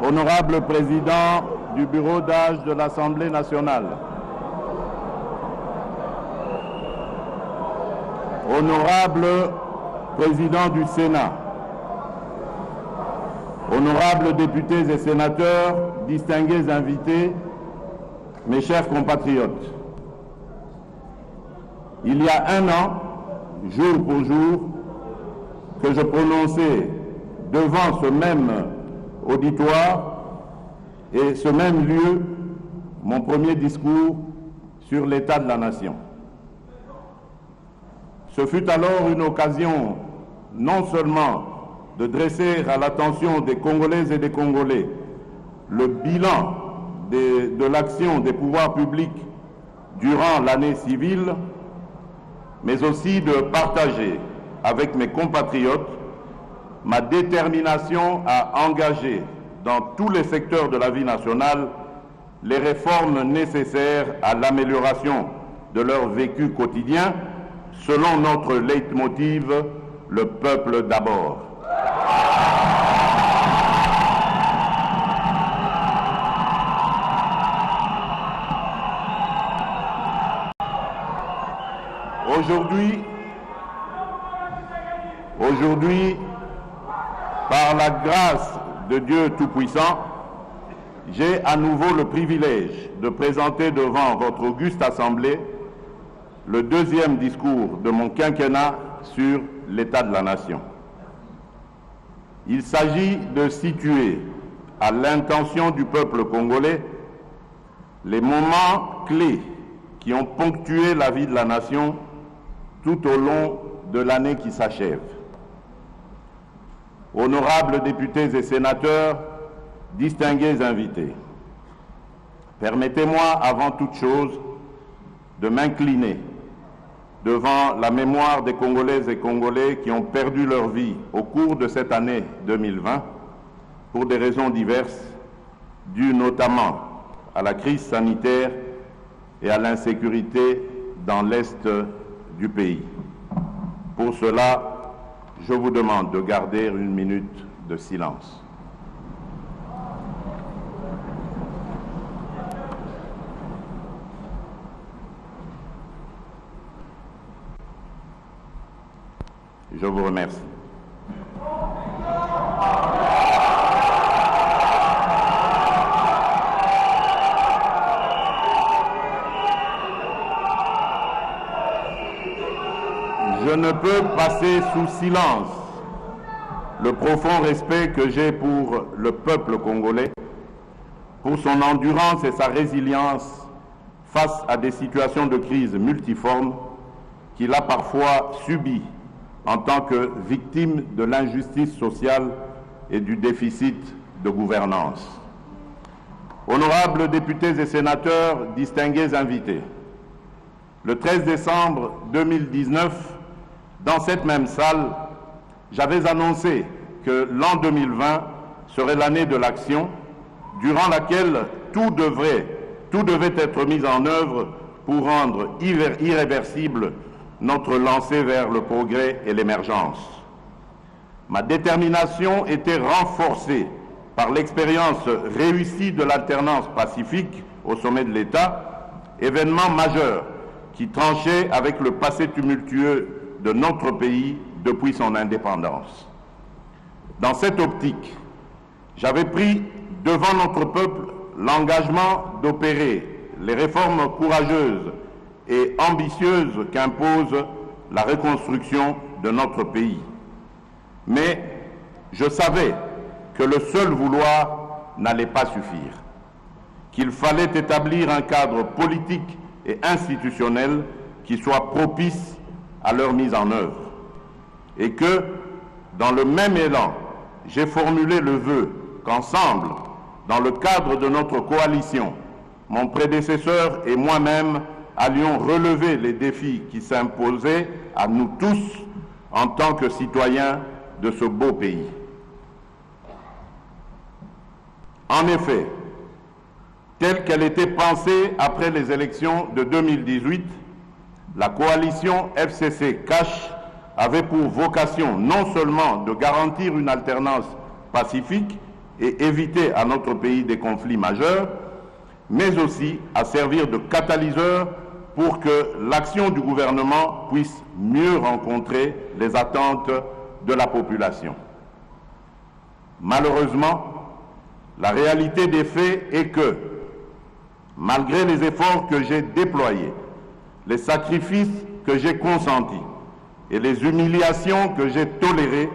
Honorable Président du Bureau d'âge de l'Assemblée nationale, Honorable Président du Sénat, Honorables députés et sénateurs, distingués invités, mes chers compatriotes, il y a un an, jour pour jour, que je prononçais devant ce même auditoire et ce même lieu mon premier discours sur l'état de la nation. Ce fut alors une occasion non seulement de dresser à l'attention des Congolaises et des Congolais le bilan de l'action des pouvoirs publics durant l'année civile, mais aussi de partager avec mes compatriotes ma détermination à engager dans tous les secteurs de la vie nationale les réformes nécessaires à l'amélioration de leur vécu quotidien, selon notre leitmotiv, le peuple d'abord. Aujourd'hui, par la grâce de Dieu Tout-Puissant, j'ai à nouveau le privilège de présenter devant votre auguste Assemblée le deuxième discours de mon quinquennat sur l'état de la nation. Il s'agit de situer à l'intention du peuple congolais les moments clés qui ont ponctué la vie de la nation tout au long de l'année qui s'achève. Honorables députés et sénateurs, distingués invités, permettez-moi avant toute chose de m'incliner devant la mémoire des Congolaises et Congolais qui ont perdu leur vie au cours de cette année 2020 pour des raisons diverses, dues notamment à la crise sanitaire et à l'insécurité dans l'Est du pays. Pour cela, je vous demande de garder une minute de silence. Je vous remercie. Je ne peux passer sous silence le profond respect que j'ai pour le peuple congolais, pour son endurance et sa résilience face à des situations de crise multiformes qu'il a parfois subies en tant que victime de l'injustice sociale et du déficit de gouvernance. Honorables députés et sénateurs, distingués invités, le 13 décembre 2019, dans cette même salle, j'avais annoncé que l'an 2020 serait l'année de l'action, durant laquelle tout devait être mis en œuvre pour rendre irréversible notre lancée vers le progrès et l'émergence. Ma détermination était renforcée par l'expérience réussie de l'alternance pacifique au sommet de l'État, événement majeur qui tranchait avec le passé tumultueux de notre pays depuis son indépendance. Dans cette optique, j'avais pris devant notre peuple l'engagement d'opérer les réformes courageuses et ambitieuses qu'impose la reconstruction de notre pays. Mais je savais que le seul vouloir n'allait pas suffire, qu'il fallait établir un cadre politique et institutionnel qui soit propice à leur mise en œuvre. Et que, dans le même élan, j'ai formulé le vœu qu'ensemble, dans le cadre de notre coalition, mon prédécesseur et moi-même allions relever les défis qui s'imposaient à nous tous en tant que citoyens de ce beau pays. En effet, telle qu'elle était pensée après les élections de 2018, la coalition FCC-CACH avait pour vocation non seulement de garantir une alternance pacifique et éviter à notre pays des conflits majeurs, mais aussi à servir de catalyseur pour que l'action du gouvernement puisse mieux rencontrer les attentes de la population. Malheureusement, la réalité des faits est que, malgré les efforts que j'ai déployés, les sacrifices que j'ai consentis et les humiliations que j'ai tolérées,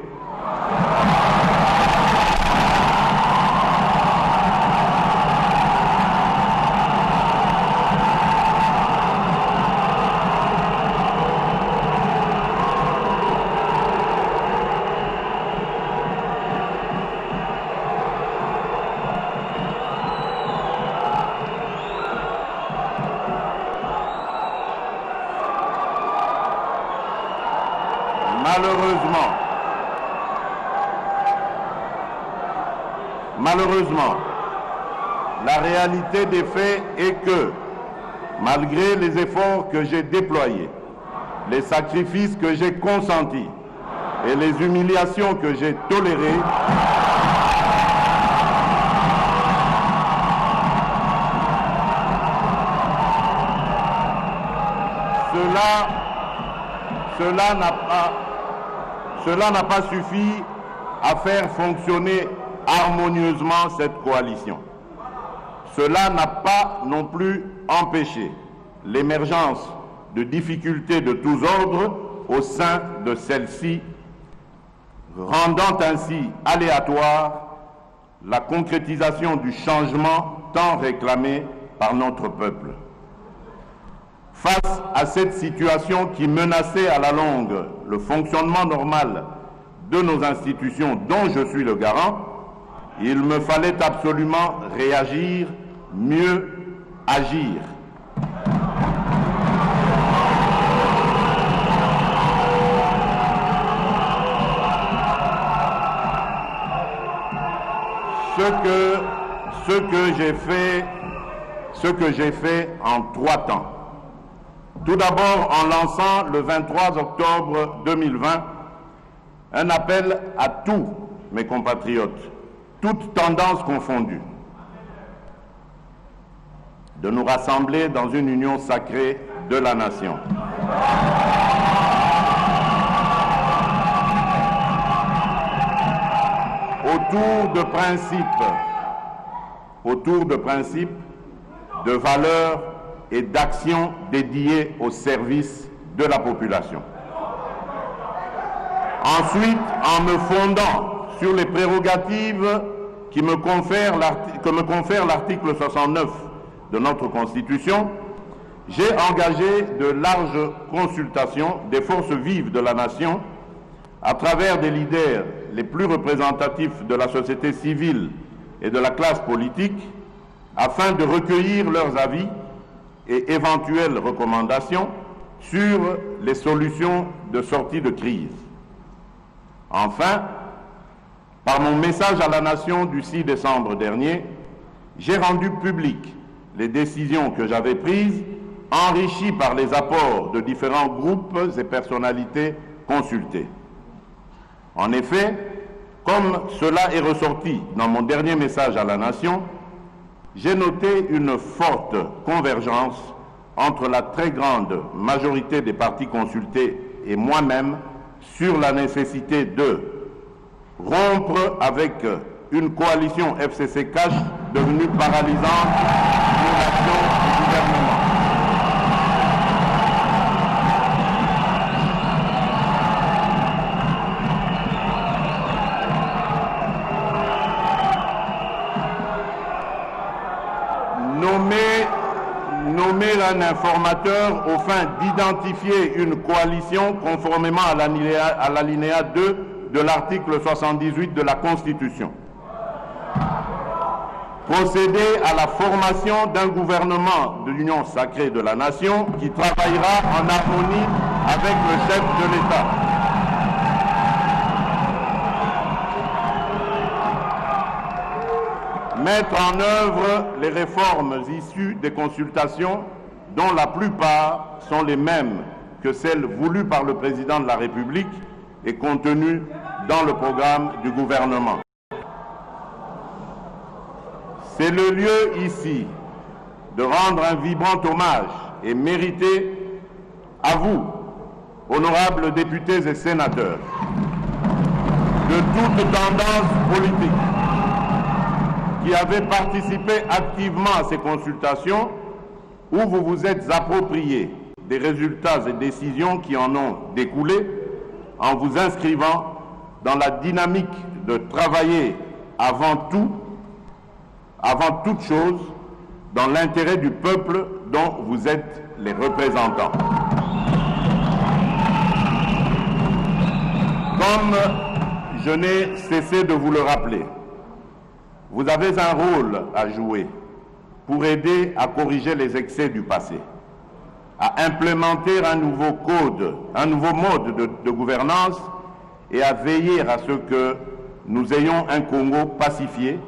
Malheureusement, la réalité des faits est que, malgré les efforts que j'ai déployés, les sacrifices que j'ai consentis et les humiliations que j'ai tolérées, cela n'a pas suffi à faire fonctionner harmonieusement cette coalition. Cela n'a pas non plus empêché l'émergence de difficultés de tous ordres au sein de celle-ci, rendant ainsi aléatoire la concrétisation du changement tant réclamé par notre peuple. Face à cette situation qui menaçait à la longue le fonctionnement normal de nos institutions dont je suis le garant, il me fallait absolument réagir, mieux agir. Ce que j'ai fait en 3 temps. Tout d'abord en lançant le 23 octobre 2020 un appel à tous mes compatriotes, toutes tendances confondues, de nous rassembler dans une union sacrée de la nation. Autour de principes, de valeurs et d'actions dédiées au service de la population. Ensuite, en me fondant sur les prérogatives que me confère l'article 69 de notre Constitution, j'ai engagé de larges consultations des forces vives de la nation à travers des leaders les plus représentatifs de la société civile et de la classe politique afin de recueillir leurs avis et éventuelles recommandations sur les solutions de sortie de crise. Enfin, par mon message à la nation du 6 décembre dernier, j'ai rendu public les décisions que j'avais prises, enrichies par les apports de différents groupes et personnalités consultées. En effet, comme cela est ressorti dans mon dernier message à la nation, j'ai noté une forte convergence entre la très grande majorité des partis consultés et moi-même sur la nécessité de rompre avec une coalition FCC-Cash devenue paralysante pour l'action du gouvernement. Nommer un informateur aux fins d'identifier une coalition conformément à l'alinéa 2 de l'article 78 de la Constitution. Procéder à la formation d'un gouvernement de l'Union sacrée de la nation qui travaillera en harmonie avec le chef de l'État. Mettre en œuvre les réformes issues des consultations, dont la plupart sont les mêmes que celles voulues par le président de la République et contenues dans le programme du gouvernement. C'est le lieu ici de rendre un vibrant hommage et mérité à vous, honorables députés et sénateurs, de toute tendance politique, qui avez participé activement à ces consultations où vous vous êtes appropriés des résultats et décisions qui en ont découlé en vous inscrivant dans la dynamique de travailler avant toute chose, dans l'intérêt du peuple dont vous êtes les représentants. Comme je n'ai cessé de vous le rappeler, vous avez un rôle à jouer pour aider à corriger les excès du passé, à implémenter un nouveau code, un nouveau mode de gouvernance et à veiller à ce que nous ayons un Congo pacifié,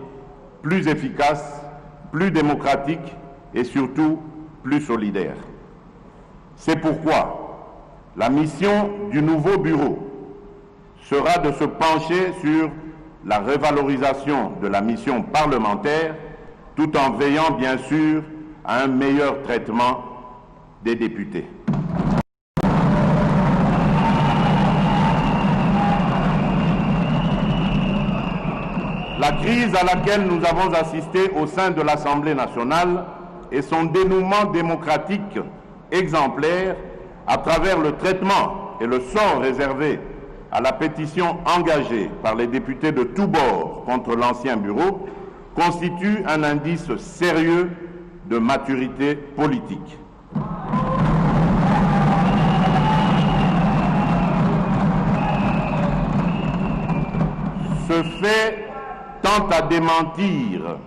plus efficace, plus démocratique et surtout plus solidaire. C'est pourquoi la mission du nouveau bureau sera de se pencher sur la revalorisation de la mission parlementaire, tout en veillant bien sûr à un meilleur traitement des députés. La crise à laquelle nous avons assisté au sein de l'Assemblée nationale et son dénouement démocratique exemplaire à travers le traitement et le sort réservé à la pétition engagée par les députés de tous bords contre l'ancien bureau constitue un indice sérieux de maturité politique. Ce fait tend à démentir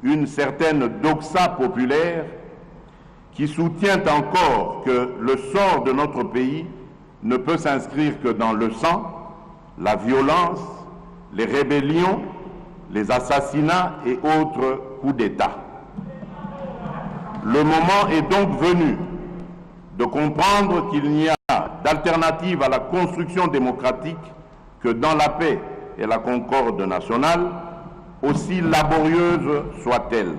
une certaine doxa populaire qui soutient encore que le sort de notre pays ne peut s'inscrire que dans le sang, la violence, les rébellions, les assassinats et autres coups d'État. Le moment est donc venu de comprendre qu'il n'y a d'alternative à la construction démocratique que dans la paix et la concorde nationale, aussi laborieuse soit-elle.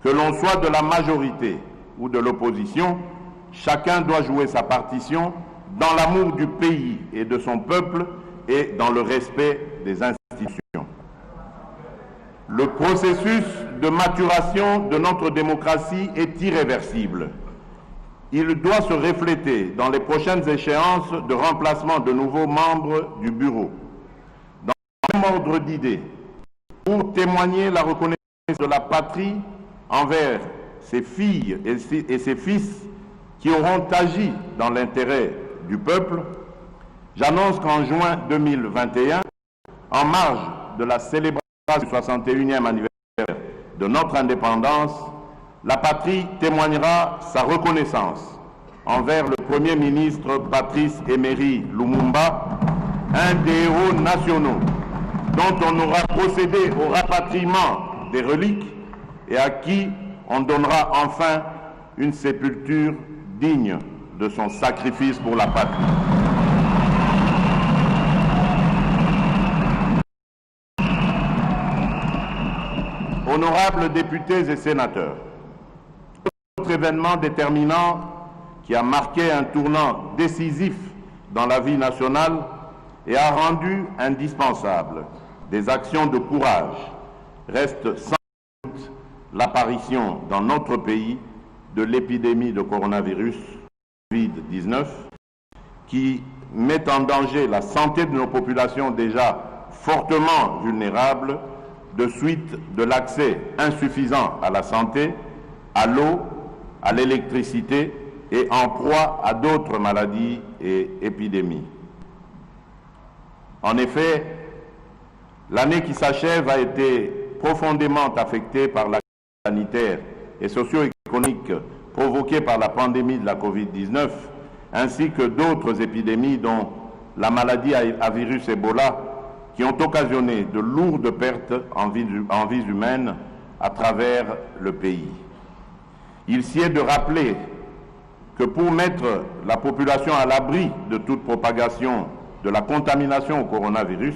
Que l'on soit de la majorité ou de l'opposition, chacun doit jouer sa partition dans l'amour du pays et de son peuple et dans le respect des institutions. Le processus de maturation de notre démocratie est irréversible. Il doit se refléter dans les prochaines échéances de remplacement de nouveaux membres du bureau. Dans le même ordre d'idées, pour témoigner la reconnaissance de la patrie envers ses filles et ses fils qui auront agi dans l'intérêt du peuple, j'annonce qu'en juin 2021, en marge de la célébration du 61e anniversaire de notre indépendance, la patrie témoignera sa reconnaissance envers le Premier ministre Patrice Emery Lumumba, un des héros nationaux dont on aura procédé au rapatriement des reliques et à qui on donnera enfin une sépulture digne de son sacrifice pour la patrie. Honorables députés et sénateurs, autre événement déterminant qui a marqué un tournant décisif dans la vie nationale et a rendu indispensable des actions de courage reste sans doute l'apparition dans notre pays de l'épidémie de coronavirus Covid-19 qui met en danger la santé de nos populations déjà fortement vulnérables de suite de l'accès insuffisant à la santé, à l'eau, à l'électricité et en proie à d'autres maladies et épidémies. En effet, l'année qui s'achève a été profondément affectée par la crise sanitaire et socio-économique provoquée par la pandémie de la Covid-19, ainsi que d'autres épidémies dont la maladie à virus Ebola, qui ont occasionné de lourdes pertes en vies humaines à travers le pays. Il s'y est de rappeler que pour mettre la population à l'abri de toute propagation de la contamination au coronavirus,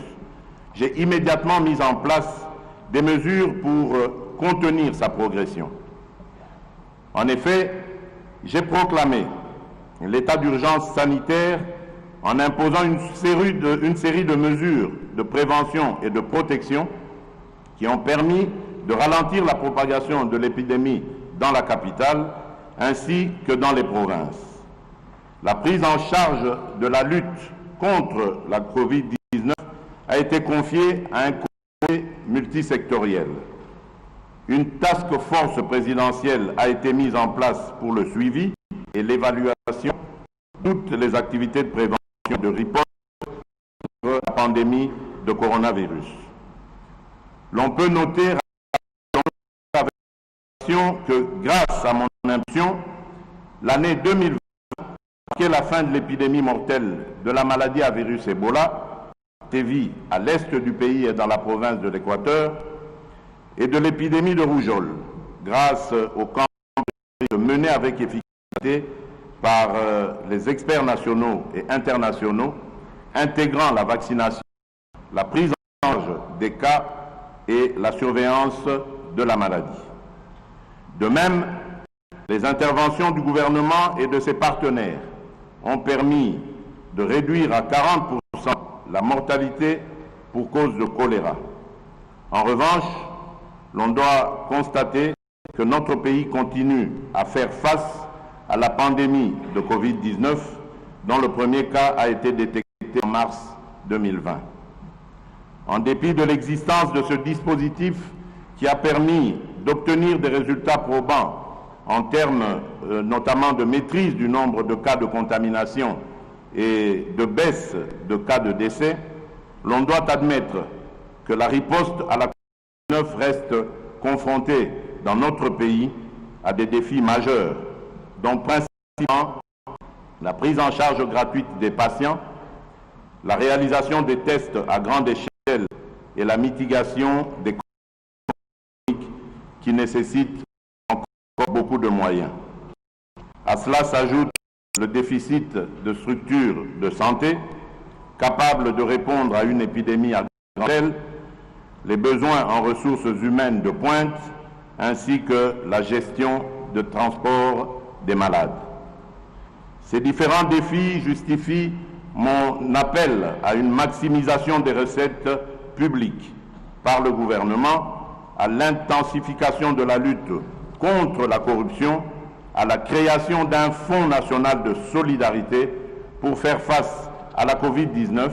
j'ai immédiatement mis en place des mesures pour contenir sa progression. En effet, j'ai proclamé l'état d'urgence sanitaire en imposant une série de mesures de prévention et de protection qui ont permis de ralentir la propagation de l'épidémie dans la capitale ainsi que dans les provinces. La prise en charge de la lutte contre la Covid-19 a été confiée à un comité multisectoriel. Une task force présidentielle a été mise en place pour le suivi et l'évaluation de toutes les activités de prévention et de riposte contre la pandémie de coronavirus. L'on peut noter que grâce à mon impulsion, l'année 2020 marquait la fin de l'épidémie mortelle de la maladie à virus Ebola, sévit à l'est du pays et dans la province de l'Équateur, et de l'épidémie de rougeole, grâce aux campagnes menées avec efficacité par les experts nationaux et internationaux, intégrant la vaccination, la prise en charge des cas et la surveillance de la maladie. De même, les interventions du gouvernement et de ses partenaires ont permis de réduire à 40% la mortalité pour cause de choléra. En revanche, l'on doit constater que notre pays continue à faire face à la pandémie de Covid-19, dont le premier cas a été détecté en mars 2020. En dépit de l'existence de ce dispositif qui a permis d'obtenir des résultats probants en termes notamment de maîtrise du nombre de cas de contamination et de baisse de cas de décès, l'on doit admettre que la riposte à la COVID-19 reste confrontée dans notre pays à des défis majeurs, dont principalement la prise en charge gratuite des patients, la réalisation des tests à grande échelle et la mitigation des qui nécessitent encore beaucoup de moyens. À cela s'ajoute le déficit de structures de santé capables de répondre à une épidémie à grande échelle, les besoins en ressources humaines de pointe, ainsi que la gestion de transport des malades. Ces différents défis justifient mon appel à une maximisation des recettes publiques par le gouvernement, à l'intensification de la lutte contre la corruption, à la création d'un fonds national de solidarité pour faire face à la Covid-19,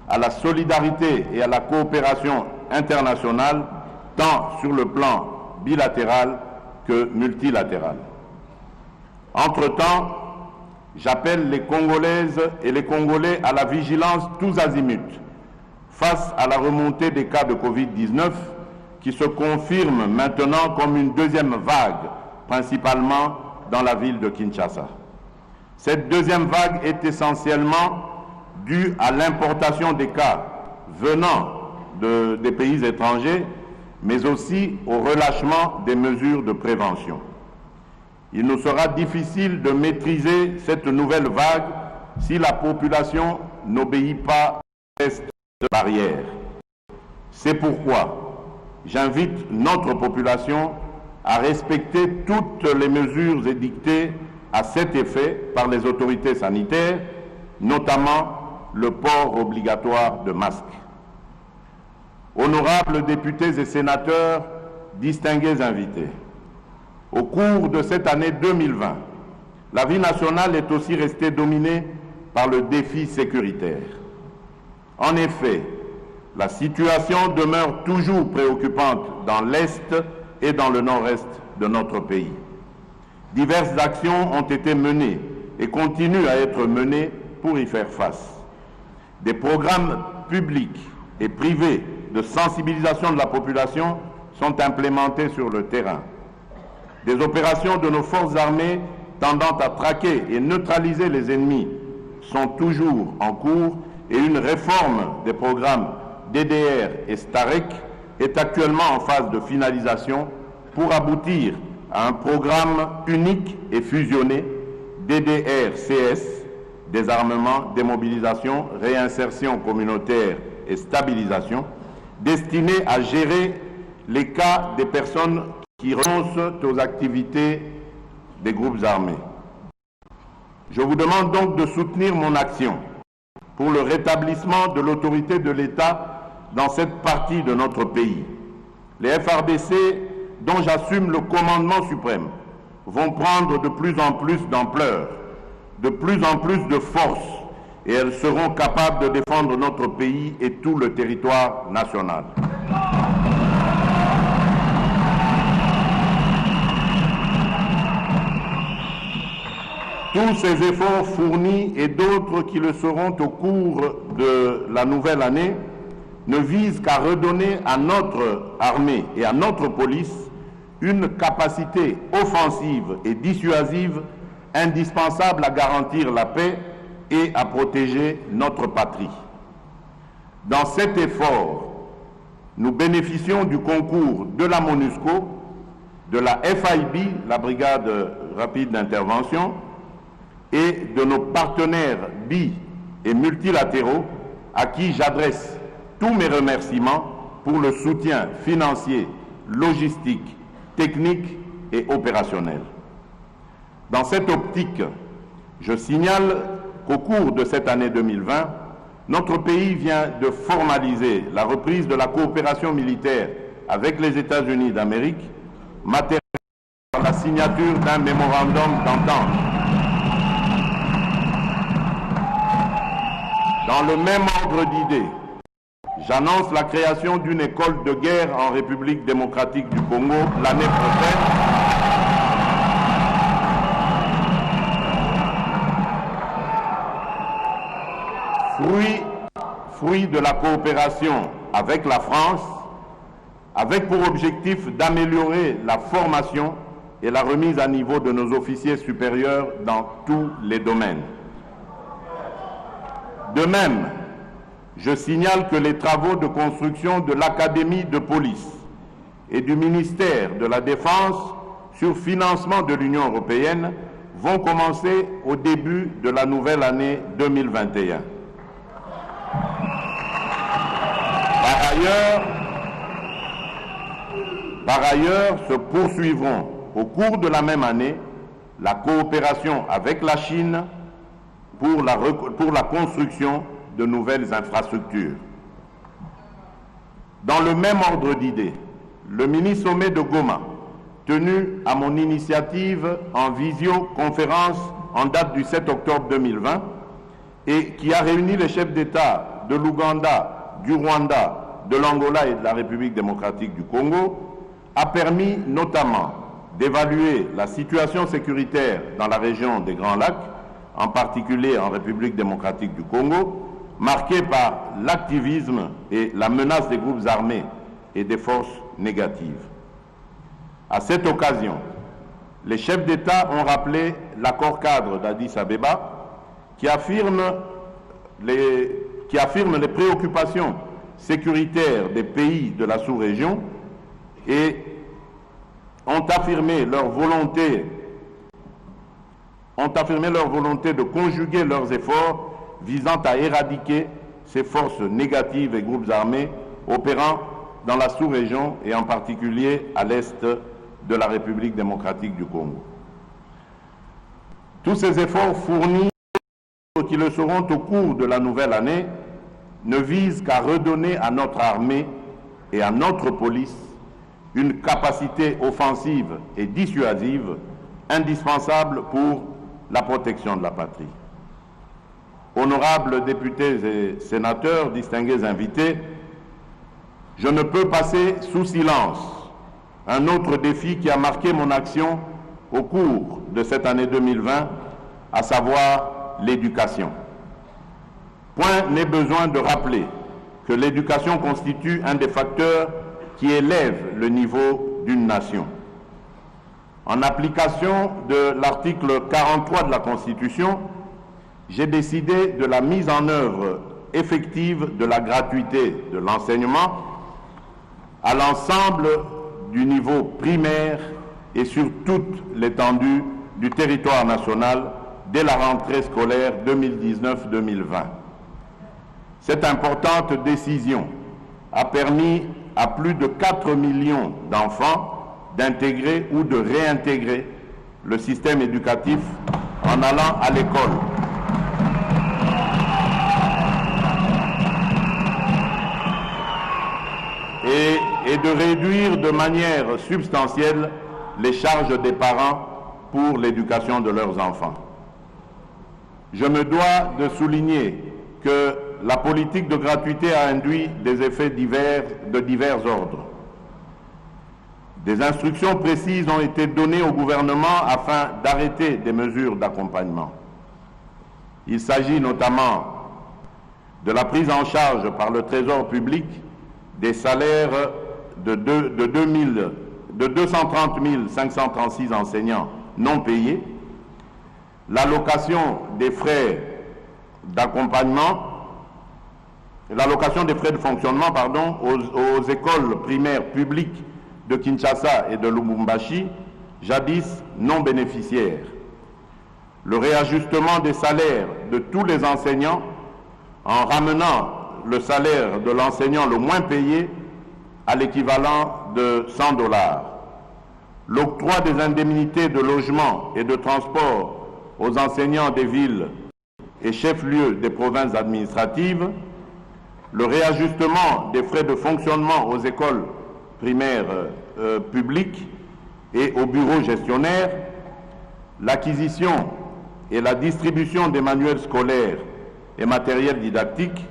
à la solidarité et à la coopération internationale, tant sur le plan bilatéral que multilatéral. Entre-temps, j'appelle les Congolaises et les Congolais à la vigilance tous azimuts face à la remontée des cas de Covid-19 qui se confirme maintenant comme une deuxième vague, principalement dans la ville de Kinshasa. Cette deuxième vague est essentiellement due à l'importation des cas venant des pays étrangers, mais aussi au relâchement des mesures de prévention. Il nous sera difficile de maîtriser cette nouvelle vague si la population n'obéit pas à ces barrières. C'est pourquoi j'invite notre population à respecter toutes les mesures édictées à cet effet par les autorités sanitaires, notamment le port obligatoire de masques. Honorables députés et sénateurs, distingués invités, au cours de cette année 2020, la vie nationale est aussi restée dominée par le défi sécuritaire. En effet, la situation demeure toujours préoccupante dans l'Est et dans le Nord-Est de notre pays. Diverses actions ont été menées et continuent à être menées pour y faire face. Des programmes publics et privés de sensibilisation de la population sont implémentés sur le terrain. Des opérations de nos forces armées tendant à traquer et neutraliser les ennemis sont toujours en cours et une réforme des programmes DDR et STAREC est actuellement en phase de finalisation pour aboutir à un programme unique et fusionné DDR-CS, désarmement, démobilisation, réinsertion communautaire et stabilisation, destiné à gérer les cas des personnes qui renoncent aux activités des groupes armés. Je vous demande donc de soutenir mon action pour le rétablissement de l'autorité de l'État dans cette partie de notre pays. Les FARDC, dont j'assume le commandement suprême, vont prendre de plus en plus d'ampleur, de plus en plus de force, et elles seront capables de défendre notre pays et tout le territoire national. Tous ces efforts fournis et d'autres qui le seront au cours de la nouvelle année ne visent qu'à redonner à notre armée et à notre police une capacité offensive et dissuasive indispensable à garantir la paix et à protéger notre patrie. Dans cet effort, nous bénéficions du concours de la MONUSCO, de la FIB, la Brigade rapide d'intervention, et de nos partenaires bi- et multilatéraux à qui j'adresse tous mes remerciements pour le soutien financier, logistique, technique et opérationnel. Dans cette optique, je signale qu'au cours de cette année 2020, notre pays vient de formaliser la reprise de la coopération militaire avec les États-Unis d'Amérique, matérialisée par la signature d'un mémorandum d'entente. Dans le même ordre d'idées, j'annonce la création d'une école de guerre en République démocratique du Congo l'année prochaine. Fruit de la coopération avec la France, avec pour objectif d'améliorer la formation et la remise à niveau de nos officiers supérieurs dans tous les domaines. De même, je signale que les travaux de construction de l'Académie de police et du ministère de la Défense sur financement de l'Union européenne vont commencer au début de la nouvelle année 2021. Par ailleurs, se poursuivront au cours de la même année la coopération avec la Chine pour la construction de nouvelles infrastructures. Dans le même ordre d'idées, le mini-sommet de Goma, tenu à mon initiative en visioconférence en date du 7 octobre 2020 et qui a réuni les chefs d'État de l'Ouganda, du Rwanda, de l'Angola et de la République démocratique du Congo, a permis notamment d'évaluer la situation sécuritaire dans la région des Grands Lacs, en particulier en République démocratique du Congo, marquée par l'activisme et la menace des groupes armés et des forces négatives. À cette occasion, les chefs d'État ont rappelé l'accord cadre d'Addis Abeba qui affirme les préoccupations sécuritaires des pays de la sous-région et ont affirmé leur volonté de conjuguer leurs efforts visant à éradiquer ces forces négatives et groupes armés opérant dans la sous-région et en particulier à l'est de la République démocratique du Congo. Tous ces efforts fournis qui le seront au cours de la nouvelle année ne visent qu'à redonner à notre armée et à notre police une capacité offensive et dissuasive indispensable pour la protection de la patrie. Honorables députés et sénateurs, distingués invités, je ne peux passer sous silence un autre défi qui a marqué mon action au cours de cette année 2020, à savoir l'éducation. Point n'est besoin de rappeler que l'éducation constitue un des facteurs qui élève le niveau d'une nation. En application de l'article 43 de la Constitution, j'ai décidé de la mise en œuvre effective de la gratuité de l'enseignement à l'ensemble du niveau primaire et sur toute l'étendue du territoire national dès la rentrée scolaire 2019-2020. Cette importante décision a permis à plus de 4 millions d'enfants d'intégrer ou de réintégrer le système éducatif en allant à l'école. Et de réduire de manière substantielle les charges des parents pour l'éducation de leurs enfants. Je me dois de souligner que la politique de gratuité a induit des effets de divers ordres. Des instructions précises ont été données au gouvernement afin d'arrêter des mesures d'accompagnement. Il s'agit notamment de la prise en charge par le Trésor public des salaires de 230 536 enseignants non payés, l'allocation des frais d'accompagnement, l'allocation des frais de fonctionnement aux écoles primaires publiques de Kinshasa et de Lubumbashi, jadis non bénéficiaires, le réajustement des salaires de tous les enseignants en ramenant le salaire de l'enseignant le moins payé à l'équivalent de $100, l'octroi des indemnités de logement et de transport aux enseignants des villes et chefs-lieux des provinces administratives, le réajustement des frais de fonctionnement aux écoles primaires publiques et aux bureaux gestionnaires, l'acquisition et la distribution des manuels scolaires et matériels didactiques,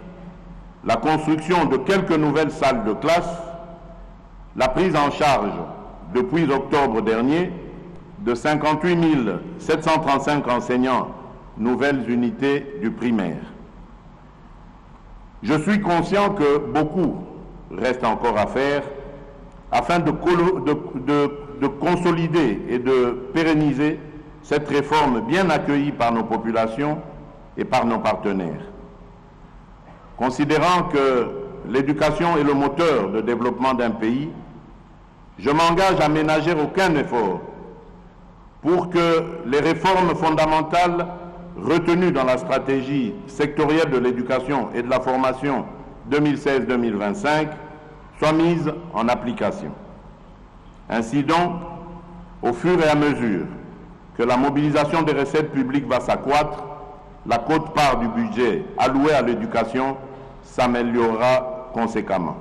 la construction de quelques nouvelles salles de classe, la prise en charge depuis octobre dernier de 58 735 enseignants nouvelles unités du primaire. Je suis conscient que beaucoup reste encore à faire afin de consolider et de pérenniser cette réforme bien accueillie par nos populations et par nos partenaires. Considérant que l'éducation est le moteur de développement d'un pays, je m'engage à ménager aucun effort pour que les réformes fondamentales retenues dans la stratégie sectorielle de l'éducation et de la formation 2016-2025 soient mises en application. Ainsi donc, au fur et à mesure que la mobilisation des recettes publiques va s'accroître, la quote-part du budget alloué à l'éducation s'améliorera conséquemment.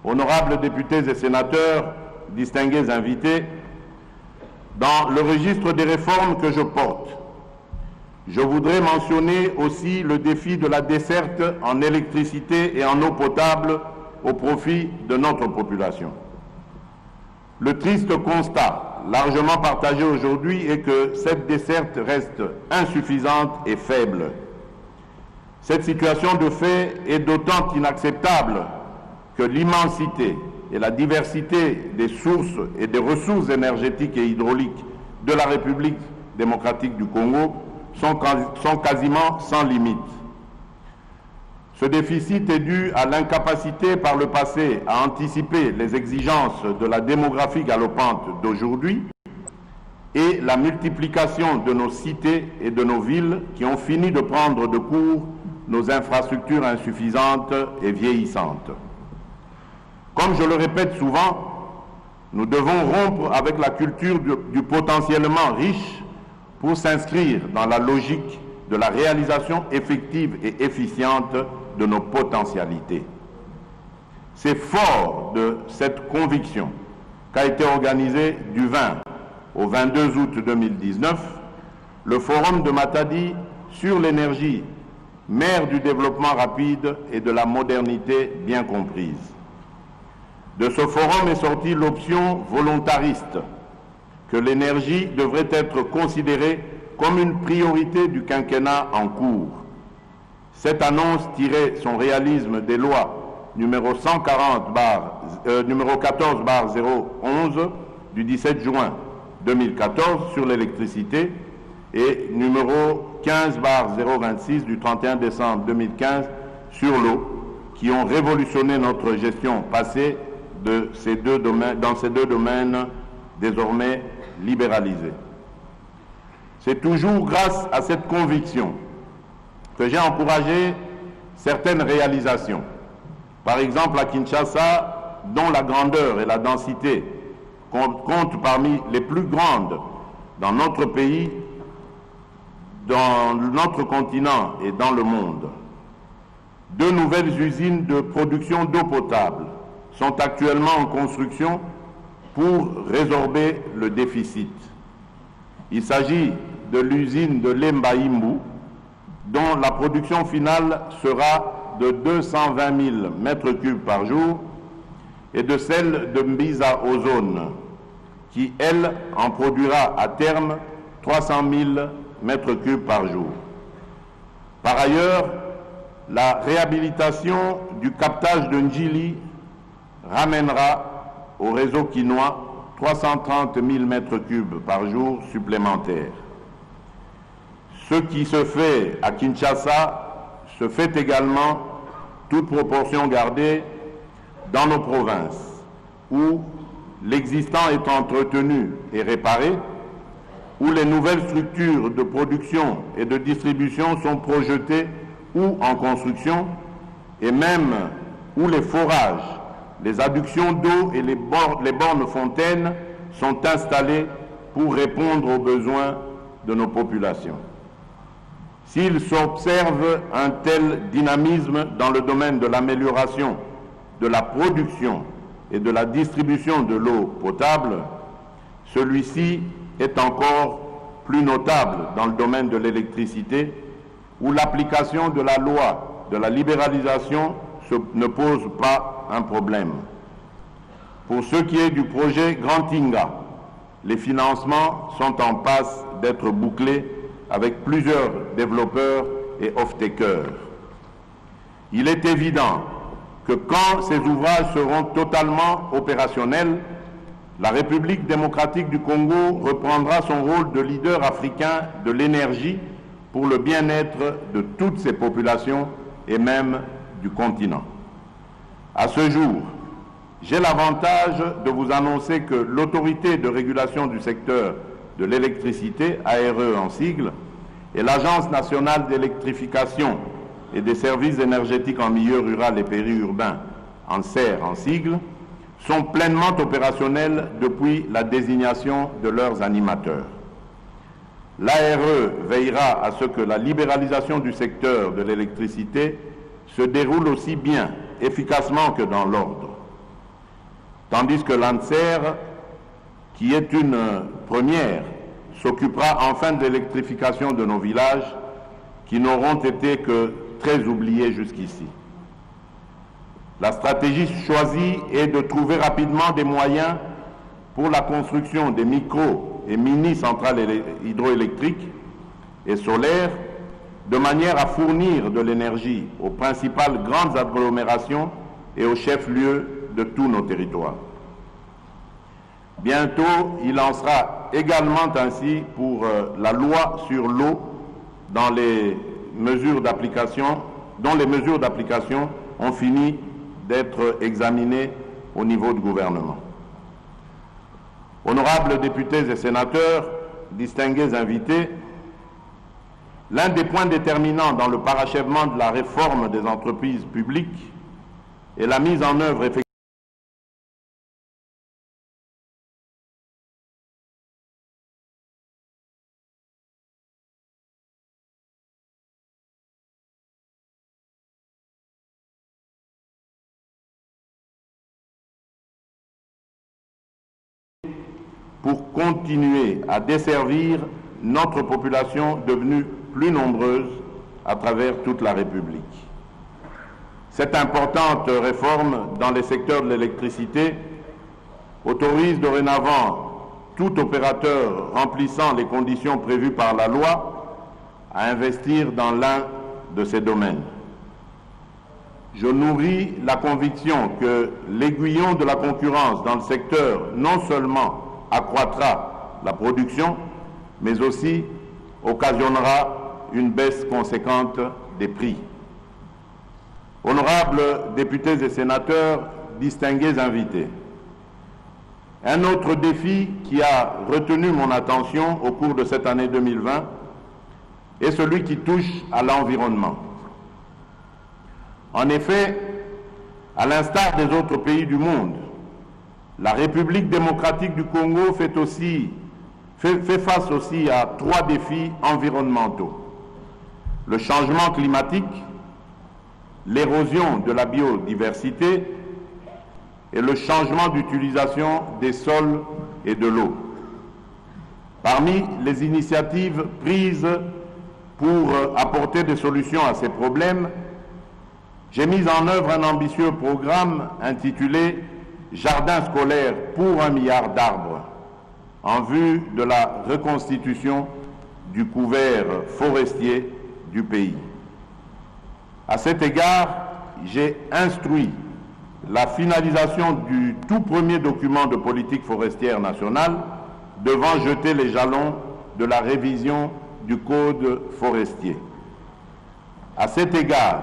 Honorables députés et sénateurs, distingués invités, dans le registre des réformes que je porte, je voudrais mentionner aussi le défi de la desserte en électricité et en eau potable au profit de notre population. Le triste constat, largement partagé aujourd'hui, est que cette desserte reste insuffisante et faible. Cette situation de fait est d'autant inacceptable que l'immensité et la diversité des sources et des ressources énergétiques et hydrauliques de la République démocratique du Congo sont quasiment sans limite. Ce déficit est dû à l'incapacité par le passé à anticiper les exigences de la démographie galopante d'aujourd'hui et la multiplication de nos cités et de nos villes qui ont fini de prendre de court nos infrastructures insuffisantes et vieillissantes. Comme je le répète souvent, nous devons rompre avec la culture du potentiellement riche pour s'inscrire dans la logique de la réalisation effective et efficiente de nos potentialités. C'est fort de cette conviction qu'a été organisé du 20 au 22 août 2019 le Forum de Matadi sur l'énergie, mère du développement rapide et de la modernité bien comprise. De ce forum est sortie l'option volontariste que l'énergie devrait être considérée comme une priorité du quinquennat en cours. Cette annonce tirait son réalisme des lois numéro 14/011 du 17 juin 2014 sur l'électricité et numéro 15/026 du 31 décembre 2015 sur l'eau, qui ont révolutionné notre gestion passée dans ces deux domaines désormais libéralisés. C'est toujours grâce à cette conviction que j'ai encouragé certaines réalisations, Par exemple, à Kinshasa, dont la grandeur et la densité comptent parmi les plus grandes dans notre pays, dans notre continent et dans le monde. 2 nouvelles usines de production d'eau potable sont actuellement en construction pour résorber le déficit. Il s'agit de l'usine de Lembaïmbou, dont la production finale sera de 220 000 mètres cubes par jour, et de celle de Mbiza Ozone, qui, elle, en produira à terme 300 000 mètres cubes par jour. Par ailleurs, la réhabilitation du captage de Ndjili ramènera au réseau quinois 330 000 mètres cubes par jour supplémentaires. Ce qui se fait à Kinshasa se fait également, toute proportion gardée, dans nos provinces, où l'existant est entretenu et réparé, où les nouvelles structures de production et de distribution sont projetées ou en construction, et même où les forages, les adductions d'eau et les bornes fontaines sont installées pour répondre aux besoins de nos populations. S'il s'observe un tel dynamisme dans le domaine de l'amélioration de la production et de la distribution de l'eau potable, celui-ci est encore plus notable dans le domaine de l'électricité, où l'application de la loi de la libéralisation ne pose pas un problème. Pour ce qui est du projet Grand Inga, les financements sont en passe d'être bouclés avec plusieurs développeurs et off-takers. Il est évident que quand ces ouvrages seront totalement opérationnels, la République démocratique du Congo reprendra son rôle de leader africain de l'énergie pour le bien-être de toutes ses populations et même du continent. À ce jour, j'ai l'avantage de vous annoncer que l'autorité de régulation du secteur de l'électricité, ARE en sigle, et l'Agence nationale d'électrification et des services énergétiques en milieu rural et périurbain, ANSER en sigle, sont pleinement opérationnels depuis la désignation de leurs animateurs. L'ARE veillera à ce que la libéralisation du secteur de l'électricité se déroule aussi bien, efficacement que dans l'ordre. Tandis que l'ANSER, qui est une première, s'occupera enfin de l'électrification de nos villages qui n'auront été que très oubliés jusqu'ici. La stratégie choisie est de trouver rapidement des moyens pour la construction des micro- et mini-centrales hydroélectriques et solaires, de manière à fournir de l'énergie aux principales grandes agglomérations et aux chefs-lieux de tous nos territoires. Bientôt, il en sera également ainsi pour la loi sur l'eau, dont les mesures d'application ont fini d'être examinées au niveau du gouvernement. Honorables députés et sénateurs, distingués invités, l'un des points déterminants dans le parachèvement de la réforme des entreprises publiques est la mise en œuvre effective pour continuer à desservir notre population devenue plus nombreuse à travers toute la République. Cette importante réforme dans les secteurs de l'électricité autorise dorénavant tout opérateur remplissant les conditions prévues par la loi à investir dans l'un de ces domaines. Je nourris la conviction que l'aiguillon de la concurrence dans le secteur non seulement accroîtra la production, mais aussi occasionnera une baisse conséquente des prix. Honorables députés et sénateurs, distingués invités, un autre défi qui a retenu mon attention au cours de cette année 2020 est celui qui touche à l'environnement. En effet, À l'instar des autres pays du monde, la République démocratique du Congo fait face aussi à 3 défis environnementaux. Le changement climatique, l'érosion de la biodiversité et le changement d'utilisation des sols et de l'eau. Parmi les initiatives prises pour apporter des solutions à ces problèmes, j'ai mis en œuvre un ambitieux programme intitulé « Jardin scolaire pour 1 milliard d'arbres » en vue de la reconstitution du couvert forestier du pays. À cet égard, j'ai instruit la finalisation du tout premier document de politique forestière nationale devant jeter les jalons de la révision du Code forestier. À cet égard,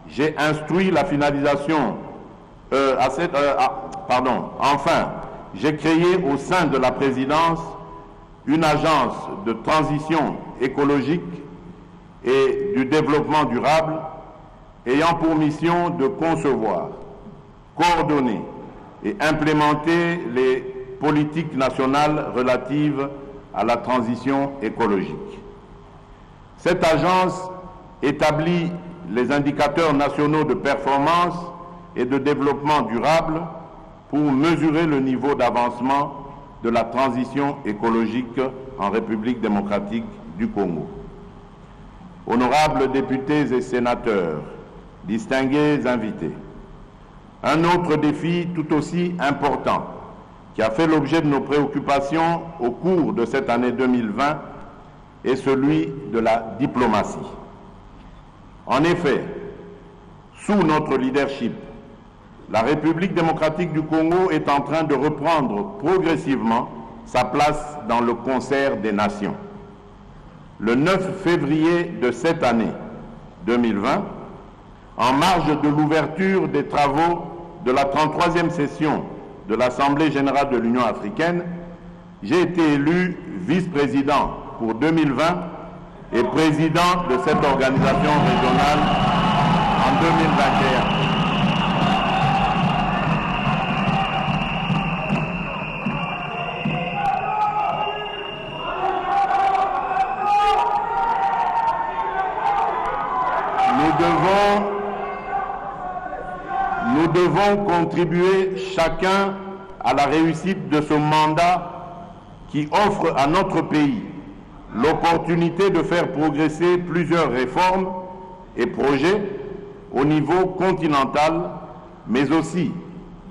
j'ai instruit la finalisation enfin, j'ai créé au sein de la présidence une agence de transition écologique et du développement durable ayant pour mission de concevoir, coordonner et implémenter les politiques nationales relatives à la transition écologique. Cette agence établit les indicateurs nationaux de performance et de développement durable pour mesurer le niveau d'avancement de la transition écologique en République démocratique du Congo. Honorables députés et sénateurs, distingués invités, un autre défi tout aussi important qui a fait l'objet de nos préoccupations au cours de cette année 2020 est celui de la diplomatie. En effet, sous notre leadership, la République démocratique du Congo est en train de reprendre progressivement sa place dans le concert des nations. Le 9 février de cette année 2020, en marge de l'ouverture des travaux de la 33e session de l'Assemblée générale de l'Union africaine, j'ai été élu vice-président pour 2020 et président de cette organisation régionale en 2021. Nous devons contribuer chacun à la réussite de ce mandat qui offre à notre pays l'opportunité de faire progresser plusieurs réformes et projets au niveau continental, mais aussi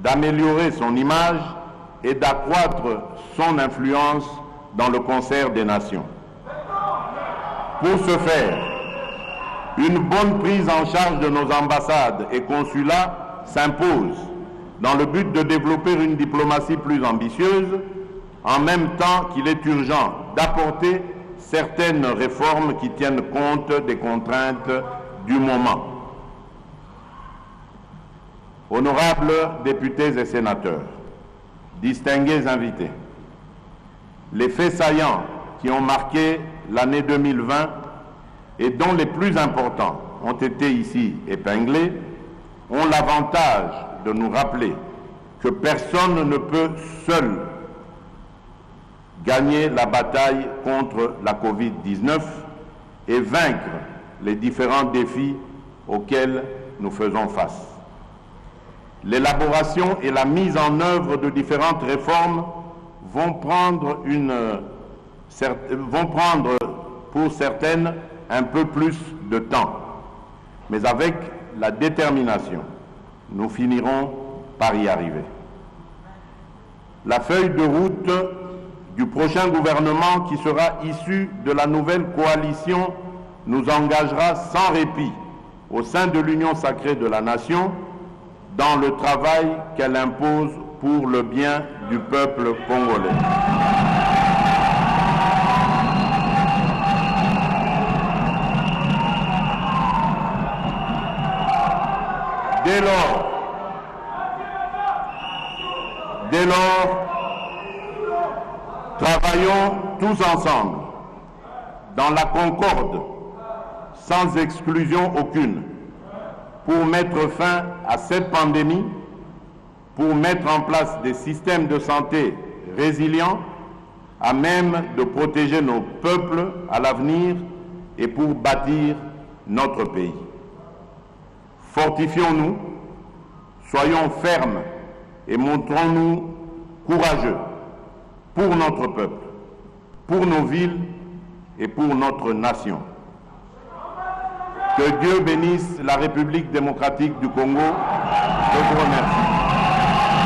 d'améliorer son image et d'accroître son influence dans le concert des nations. Pour ce faire, une bonne prise en charge de nos ambassades et consulats s'impose dans le but de développer une diplomatie plus ambitieuse, en même temps qu'il est urgent d'apporter certaines réformes qui tiennent compte des contraintes du moment. Honorables députés et sénateurs, distingués invités, les faits saillants qui ont marqué l'année 2020 et dont les plus importants ont été ici épinglés ont l'avantage de nous rappeler que personne ne peut seul gagner la bataille contre la Covid-19 et vaincre les différents défis auxquels nous faisons face. L'élaboration et la mise en œuvre de différentes réformes vont prendre pour certaines un peu plus de temps, mais avec la détermination, nous finirons par y arriver. La feuille de route du prochain gouvernement qui sera issu de la nouvelle coalition nous engagera sans répit au sein de l'Union sacrée de la nation dans le travail qu'elle impose pour le bien du peuple congolais. Dès lors, travaillons tous ensemble, dans la concorde, sans exclusion aucune, pour mettre fin à cette pandémie, pour mettre en place des systèmes de santé résilients, à même de protéger nos peuples à l'avenir et pour bâtir notre pays. Fortifions-nous, soyons fermes et montrons-nous courageux pour notre peuple, pour nos villes et pour notre nation. Que Dieu bénisse la République démocratique du Congo. Je vous remercie.